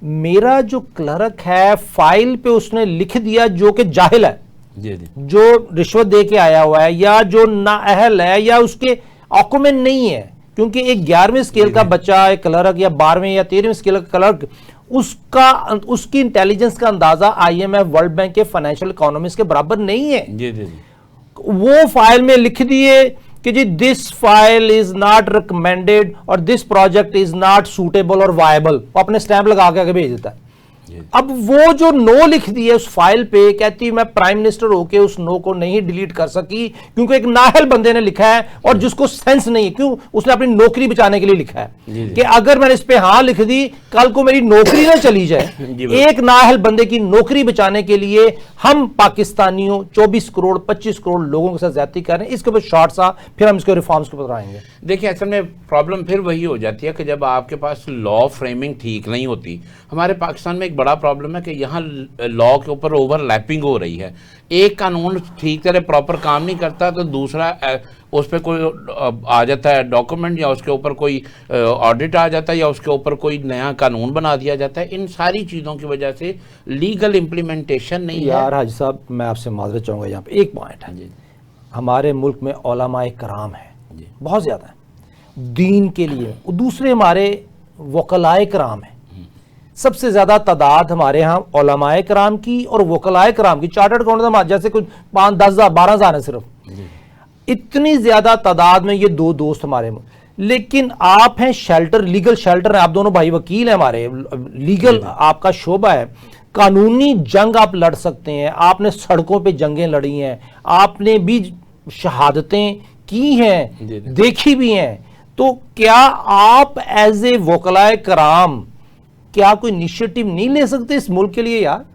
मेरा जो क्लर्क है फाइल पे उसने लिख दिया जो कि जाहिल है, जो रिश्वत दे के आया हुआ है या जो नाअहल है या उसके ऑक्यूमेंट नहीं है, क्योंकि एक 11वीं स्केल का बच्चा, एक क्लर्क या 12वीं या 13वीं स्केल का क्लर्क, उसकी इंटेलिजेंस का अंदाजा आईएमएफ, वर्ल्ड बैंक के फाइनेंशियल इकोनॉमिस्ट के बराबर नहीं है। वो फाइल में लिख दिए कि जी this file is not recommended और this project is not suitable और वायबल, अपने स्टैंप लगा के आगे भेज देता है। अब वो जो नो लिख दी है उस फाइल पे, कहती है मैं प्राइम मिनिस्टर होके उस नो को नहीं डिलीट कर सकी क्योंकि एक नाहल बंदे ने लिखा है और जिसको सेंस नहीं है। क्यों? उसने अपनी नौकरी बचाने के लिए लिखा है कि अगर मैंने इस पे हाँ लिख दी कल को मेरी नौकरी ना चली जाए। एक नाहल बंदे की नौकरी बचाने के लिए हम पाकिस्तानियों 24 करोड़ 25 करोड़ लोगों के साथ ज्यादती कर रहे हैं। इसके ऊपर शॉर्ट सा फिर हम इसके रिफॉर्म्स के ऊपर आएंगे। देखिए, असल में प्रॉब्लम फिर वही हो जाती है कि जब आपके पास लॉ फ्रेमिंग ठीक नहीं होती। हमारे पाकिस्तान में एक बड़ा प्रॉब्लम है कि यहाँ लॉ के ऊपर ओवरलैपिंग हो रही है। एक कानून ठीक तरह प्रॉपर काम नहीं करता तो दूसरा उस पर कोई आ जाता है डॉक्यूमेंट, या उसके ऊपर कोई ऑडिट आ जाता है, या उसके ऊपर कोई नया कानून बना दिया जाता है। इन सारी चीज़ों की वजह से लीगल इम्प्लीमेंटेशन नहीं है। यार हाजी साहब, मैं आपसे माजरत चाहूँगा, यहाँ पे एक पॉइंट है जी। हमारे मुल्क में उलमाए कराम है बहुत ज़्यादा है दीन के लिए, दूसरे हमारे वकलाए कराम है। सबसे ज़्यादा तादाद हमारे यहाँ उलमाए कराम की और वकलाए कराम की, चार्टर्ड अकाउंटेंट जैसे कुछ 5, 10, 12,000 है सिर्फ। इतनी ज़्यादा तादाद में ये दो दोस्त हमारे में, लेकिन आप हैं शेल्टर, लीगल शेल्टर है, आप दोनों भाई वकील हैं हमारे, लीगल आपका शोबा है, कानूनी जंग आप लड़ सकते हैं। आपने सड़कों पे जंगें लड़ी हैं, आपने भी शहादतें की हैं, देखी भी हैं। तो क्या आप एज ए वकलाए कराम क्या कोई इनिशिएटिव नहीं ले सकते इस मुल्क के लिए? यार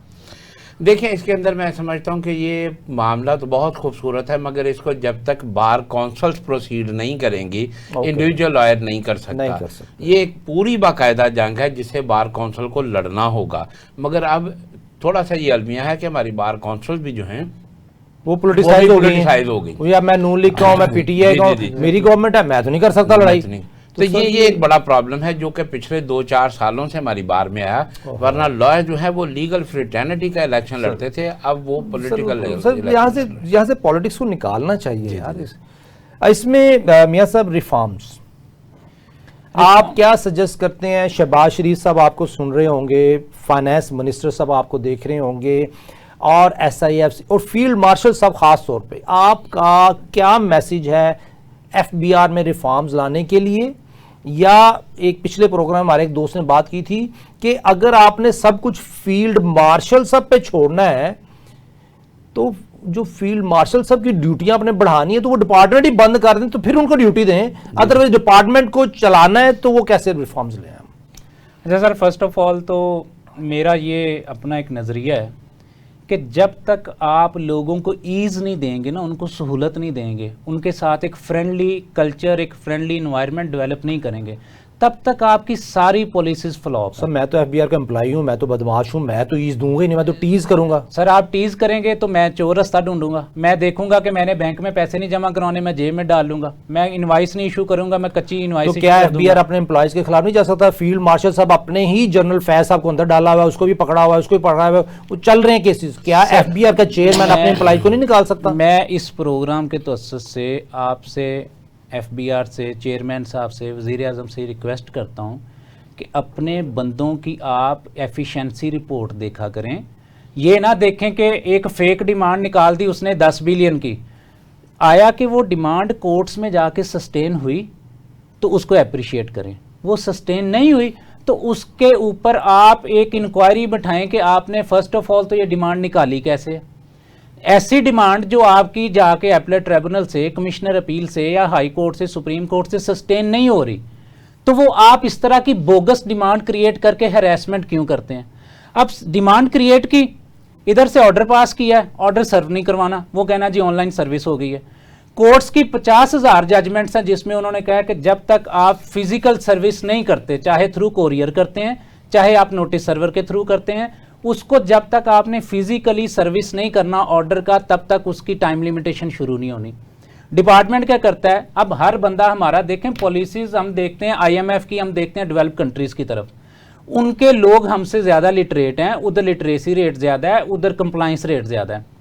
देखिए, इसके अंदर मैं समझता हूँ कि ये मामला तो बहुत खूबसूरत है, मगर इसको जब तक बार काउंसिल्स प्रोसीड नहीं करेंगी, इंडिविजुअल लॉयर नहीं कर सकता। ये एक पूरी बाकायदा जंग है जिसे बार काउंसिल को लड़ना होगा। मगर अब थोड़ा सा ये अलमिया है कि हमारी बार काउंसिल भी जो हैं वो पोलिटिसाइज हो गई। या मैं नून लीग का हूं, मैं पीटीआई का हूं, मेरी गवर्नमेंट है, मैं तो नहीं कर सकता लड़ाई। तो ये एक बड़ा प्रॉब्लम है जो कि पिछले 2-4 सालों से हमारी बार में आया। वरना लॉयर जो है वो लीगल फ्रेटर्निटी का इलेक्शन लड़ते थे, अब वो पॉलिटिकल। सर यहाँ से पॉलिटिक्स को निकालना चाहिए यार। इसमें मियां साहब रिफॉर्म्स आप क्या सजेस्ट करते हैं? शहबाज शरीफ साहब आपको सुन रहे होंगे, फाइनेंस मिनिस्टर साहब आपको देख रहे होंगे, और SIF और फील्ड मार्शल साहब खास तौर पे, आपका क्या मैसेज है FBR में रिफॉर्म्स लाने के लिए? या एक पिछले प्रोग्राम में हमारे एक दोस्त ने बात की थी कि अगर आपने सब कुछ फील्ड मार्शल सब पे छोड़ना है तो जो फील्ड मार्शल सब की ड्यूटियां आपने बढ़ानी है तो वो डिपार्टमेंट ही बंद कर दें, तो फिर उनको ड्यूटी दें। अदरवाइज डिपार्टमेंट को चलाना है तो वो कैसे रिफॉर्म्स लें? अच्छा सर, फर्स्ट ऑफ ऑल तो मेरा ये अपना एक नज़रिया है कि जब तक आप लोगों को ईज़ नहीं देंगे ना, उनको सहूलत नहीं देंगे, उनके साथ एक फ्रेंडली कल्चर, एक फ्रेंडली इन्वायरमेंट डेवलप नहीं करेंगे, तब तक आपकी सारी पॉलिसीज फ्लॉप। सर मैं तो FBR का एम्प्लॉई हूँ, मैं तो बदमाश हूँ, मैं तो ईज दूंगा ही नहीं, मैं तो टीज करूंगा। सर आप टीज करेंगे तो मैं चोर रास्ता ढूंढूंगा, मैं देखूंगा कि मैंने बैंक में पैसे नहीं जमा करवाने, मैं जेब में डाल लूंगा, मैं इनवाइस नहीं इशू करूंगा, मैं कच्ची इनवाइस। तो क्या FBR अपने एम्प्लॉयज के खिलाफ नहीं जा सकता? फील्ड मार्शल साहब अपने ही जनरल फैज साहब को अंदर डाला हुआ है, उसको भी पकड़ा हुआ है, उसको भी पकड़ा हुआ है, वो चल रहे हैं केसेस। क्या FBR का चेयरमैन अपने एम्प्लॉयज को नहीं निकाल सकता? मैं इस प्रोग्राम के तवज्जुह से आपसे, FBR से, चेयरमैन साहब से, वज़ीर-ए-आज़म से रिक्वेस्ट करता हूँ कि अपने बंदों की आप एफिशिएंसी रिपोर्ट देखा करें। ये ना देखें कि एक फेक डिमांड निकाल दी उसने 10 बिलियन की, आया कि वो डिमांड कोर्ट्स में जाके सस्टेन हुई तो उसको अप्रिशिएट करें, वो सस्टेन नहीं हुई तो उसके ऊपर आप एक इंक्वायरी बैठाएं कि आपने फर्स्ट ऑफ ऑल तो ये डिमांड निकाली कैसे। ऐसी डिमांड जो आपकी जाके अपीलेट ट्रिब्यूनल से, कमिश्नर अपील से या हाई कोर्ट से, सुप्रीम कोर्ट से सस्टेन नहीं हो रही, तो वो आप इस तरह की बोगस डिमांड क्रिएट करके हैरेसमेंट क्यों करते हैं? अब डिमांड क्रिएट की, इधर से ऑर्डर पास किया है, ऑर्डर सर्व नहीं करवाना, वो कहना जी ऑनलाइन सर्विस हो गई है। कोर्ट्स की 50,000 जजमेंट्स हैं जिसमें उन्होंने कहा कि जब तक आप फिजिकल सर्विस नहीं करते, चाहे थ्रू कोरियर करते हैं, चाहे आप नोटिस सर्वर के थ्रू करते हैं, उसको जब तक आपने फिजिकली सर्विस नहीं करना ऑर्डर का, तब तक उसकी टाइम लिमिटेशन शुरू नहीं होनी। डिपार्टमेंट क्या करता है, अब हर बंदा हमारा देखें, पॉलिसीज हम देखते हैं IMF की, हम देखते हैं डेवलप कंट्रीज की तरफ, उनके लोग हमसे ज़्यादा लिटरेट हैं, उधर लिटरेसी रेट ज़्यादा है, उधर कंप्लाइंस रेट ज़्यादा है।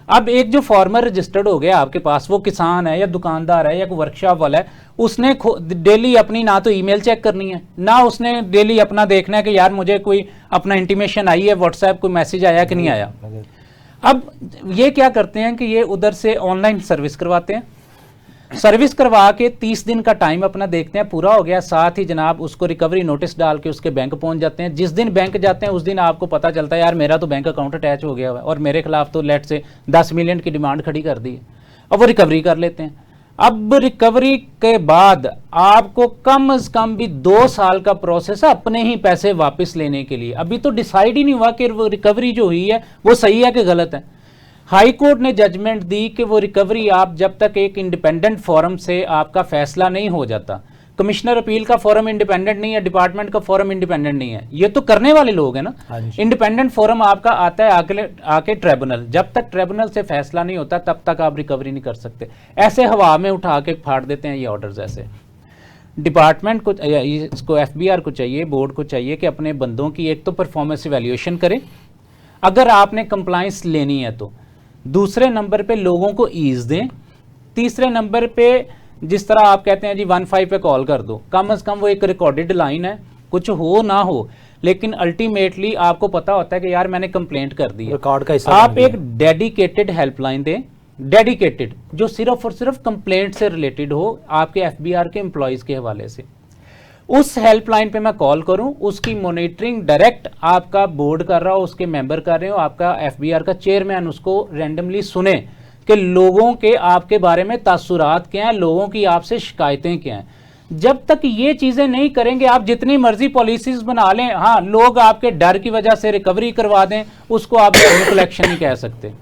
अब एक जो फार्मर रजिस्टर्ड हो गया आपके पास, वो किसान है या दुकानदार है या कोई वर्कशॉप वाला है, उसने डेली अपनी ना तो ईमेल चेक करनी है, ना उसने डेली अपना देखना है कि यार मुझे कोई अपना इंटीमेशन आई है, व्हाट्सएप कोई मैसेज आया कि नहीं आया। अब ये क्या करते हैं कि ये उधर से ऑनलाइन सर्विस करवाते हैं, सर्विस करवा के 30 दिन का टाइम अपना देखते हैं, पूरा हो गया, साथ ही जनाब उसको रिकवरी नोटिस डाल के उसके बैंक पहुंच जाते हैं। जिस दिन बैंक जाते हैं उस दिन आपको पता चलता है यार मेरा तो बैंक अकाउंट अटैच हो गया हुआ है और मेरे खिलाफ तो लेट से 10 मिलियन की डिमांड खड़ी कर दी है। अब वो रिकवरी कर लेते हैं। अब रिकवरी के बाद आपको कम से कम भी 2 साल का प्रोसेस है अपने ही पैसे वापस लेने के लिए। अभी तो डिसाइड ही नहीं हुआ कि वो रिकवरी जो हुई है वो सही है कि गलत है। हाई कोर्ट ने जजमेंट दी कि वो रिकवरी आप जब तक एक इंडिपेंडेंट फोरम से आपका फैसला नहीं हो जाता, कमिश्नर अपील का फोरम इंडिपेंडेंट नहीं है, डिपार्टमेंट का फोरम इंडिपेंडेंट नहीं है, ये तो करने वाले लोग हैं ना। इंडिपेंडेंट फोरम आपका आता है आके ट्रिब्यूनल, जब तक ट्रिब्यूनल से फैसला नहीं होता तब तक आप रिकवरी नहीं कर सकते। ऐसे हवा में उठा के फाड़ देते हैं ये ऑर्डर्स। ऐसे डिपार्टमेंट को, इसको एफबीआर को चाहिए, बोर्ड को चाहिए कि अपने बंदों की एक तो परफॉर्मेंस इवैल्यूएशन करें अगर आपने कंप्लाइंस लेनी है तो, दूसरे नंबर पे लोगों को ईज दें, तीसरे नंबर पे जिस तरह आप कहते हैं जी 15 पे कॉल कर दो, कम से कम वो एक रिकॉर्डेड लाइन है, कुछ हो ना हो लेकिन अल्टीमेटली आपको पता होता है कि यार मैंने कंप्लेंट कर दी है। रिकॉर्ड का हिस्सा आप एक डेडिकेटेड हेल्पलाइन दें, डेडिकेटेड, जो सिर्फ और सिर्फ कंप्लेंट से रिलेटेड हो आपके एफबीआर के एम्प्लॉयज के हवाले से। उस हेल्पलाइन पे मैं कॉल करूं, उसकी मॉनिटरिंग डायरेक्ट आपका बोर्ड कर रहा हो, उसके मेंबर कर रहे हो, आपका एफबीआर का चेयरमैन उसको रैंडमली सुने कि लोगों के आपके बारे में तासुरात क्या हैं, लोगों की आपसे शिकायतें क्या हैं। जब तक ये चीजें नहीं करेंगे आप जितनी मर्जी पॉलिसीज बना लें, हाँ लोग आपके डर की वजह से रिकवरी करवा दें, उसको आप रेवेन्यू कलेक्शन नहीं कह सकते।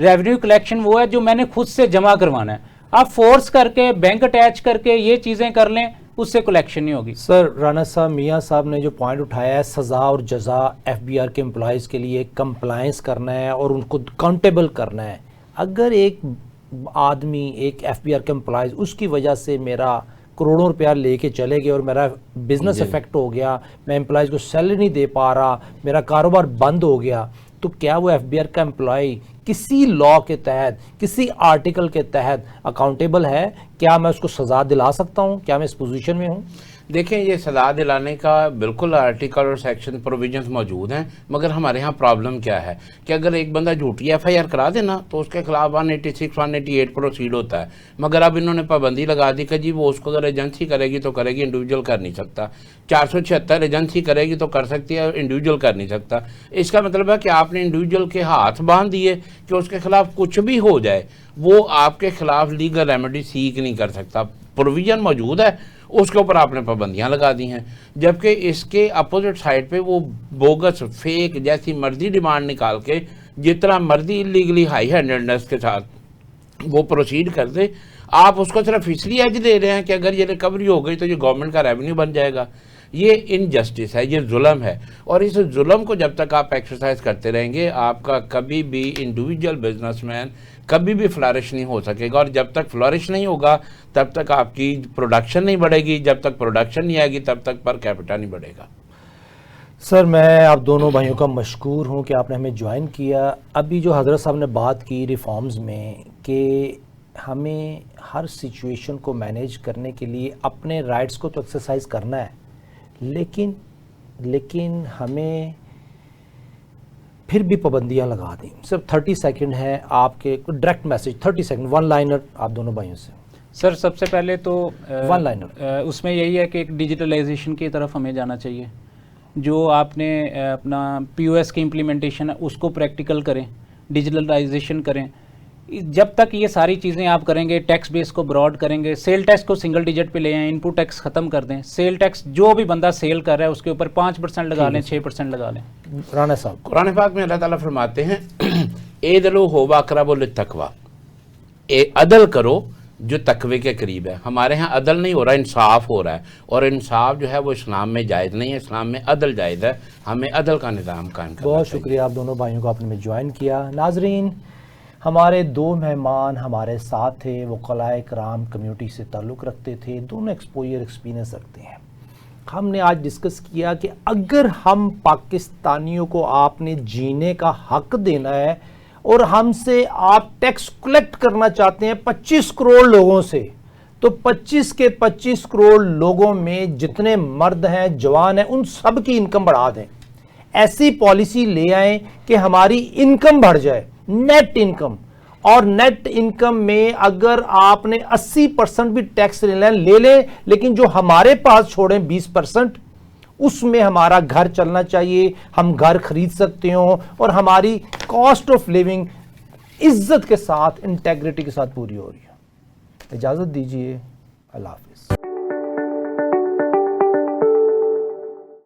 रेवेन्यू कलेक्शन वो है जो मैंने खुद से जमा करवाना है। आप फोर्स करके बैंक अटैच करके ये चीजें कर लें, उससे कलेक्शन नहीं होगी। सर राना साहब, मियाँ साहब ने जो पॉइंट उठाया है सज़ा और जज़ा एफबीआर के एम्प्लॉयज़ के लिए कंप्लायंस करना है और उनको काउंटेबल करना है। अगर एक आदमी, एक एफबीआर के एम्प्लॉयज़, उसकी वजह से मेरा करोड़ों रुपया लेके चले गए और मेरा बिजनेस इफेक्ट हो गया, मैं एम्प्लॉयज़ को सैलरी नहीं दे पा रहा, मेरा कारोबार बंद हो गया, तो क्या वो एफबीआर का एम्प्लॉय किसी लॉ के तहत, किसी आर्टिकल के तहत अकाउंटेबल है? क्या मैं उसको सज़ा दिला सकता हूँ? क्या मैं इस पोजीशन में हूँ? देखें, ये सजा दिलाने का बिल्कुल आर्टिकल और सेक्शन प्रोविजंस मौजूद हैं, मगर हमारे यहाँ प्रॉब्लम क्या है कि अगर एक बंदा झूठी एफआईआर करा देना तो उसके खिलाफ 186, 188 प्रोसीड होता है। मगर अब इन्होंने पाबंदी लगा दी कि जी वो उसको अगर एजेंसी करेगी तो करेगी, इंडिविजुअल कर नहीं सकता। 476 एजेंसी करेगी तो कर सकती है, इंडिविजुअल कर नहीं सकता। इसका मतलब है कि आपने इंडिविजुअल के हाथ बांध दिए कि उसके खिलाफ कुछ भी हो जाए वो आपके खिलाफ लीगल रेमेडी सीख नहीं कर सकता। प्रोविजन मौजूद है, उसके ऊपर आपने पाबंदियां लगा दी हैं, जबकि इसके अपोजिट साइड पे वो बोगस, फेक, जैसी मर्जी डिमांड निकाल के जितना मर्जी इलीगली हाई हैंडेडनेस के साथ वो प्रोसीड कर दे। आप उसको सिर्फ इसलिए एज दे रहे हैं कि अगर ये रिकवरी हो गई तो ये गवर्नमेंट का रेवेन्यू बन जाएगा। ये इनजस्टिस है, ये जुल्म है, और इस जुल्म को जब तक आप एक्सरसाइज करते रहेंगे आपका कभी भी इंडिविजुअल बिजनेसमैन कभी भी फ्लरिश नहीं हो सकेगा। और जब तक फ्लरिश नहीं होगा तब तक आपकी प्रोडक्शन नहीं बढ़ेगी, जब तक प्रोडक्शन नहीं आएगी तब तक पर कैपिटा नहीं बढ़ेगा। सर मैं आप दोनों भाइयों का मशकूर हूँ कि आपने हमें ज्वाइन किया। अभी जो हज़रत साहब ने बात की रिफॉर्म्स में कि हमें हर सिचुएशन को मैनेज करने के लिए अपने राइट्स को तो एक्सरसाइज करना है, लेकिन हमें फिर भी पाबंदियां लगा दी। सिर्फ 30 सेकंड है आपके direct message, 30 second, one liner आप दोनों भाइयों से। सर सबसे पहले तो वन लाइनर उसमें यही है कि एक डिजिटलाइजेशन की तरफ हमें जाना चाहिए। जो आपने अपना पीओएस की इम्प्लीमेंटेशन है उसको प्रैक्टिकल करें, डिजिटलाइजेशन करें। जब तक ये सारी चीज़ें आप करेंगे, टैक्स बेस को ब्रॉड करेंगे, सेल टैक्स को सिंगल डिजिट पे ले आएँ, इनपुट टैक्स ख़त्म कर दें, सेल टैक्स जो भी बंदा सेल कर रहा है उसके ऊपर 5% लगा लें, 6% लगा लें। राना साहब, कुरान पाक में अल्लाह ताला फरमाते हैं एदलो होवा अक़रबु लित्तक़वा, अदल करो जो तकवे के करीब है। हमारे यहाँ अदल नहीं हो रहा, इंसाफ हो रहा है, और इंसाफ जो है वो इस्लाम में जायज़ नहीं है, इस्लाम में अदल जायज़ है। हमें अदल का निज़ाम कायम करना। बहुत शुक्रिया आप दोनों भाइयों को, आपने में ज्वाइन किया। नाजरीन, हमारे 2 मेहमान हमारे साथ थे, वो वकलाए कराम कम्युनिटी से ताल्लुक़ रखते थे, दोनों एक्सपोजर एक्सपीरियंस रखते हैं। हमने आज डिस्कस किया कि अगर हम पाकिस्तानियों को आपने जीने का हक देना है और हमसे आप टैक्स कलेक्ट करना चाहते हैं 25 करोड़ लोगों से, तो 25 के 25 करोड़ लोगों में जितने मर्द हैं, जवान हैं, उन सब की इनकम बढ़ा दें। ऐसी पॉलिसी ले आएं कि हमारी इनकम बढ़ जाए, नेट इनकम, और नेट इनकम में अगर आपने 80% भी टैक्स ले लें, लेकिन जो हमारे पास छोड़ें 20%, उसमें हमारा घर चलना चाहिए, हम घर खरीद सकते हो और हमारी कॉस्ट ऑफ लिविंग इज्जत के साथ, इंटेग्रिटी के साथ पूरी हो रही है। इजाजत दीजिए, अल्लाह हाफ़िज़।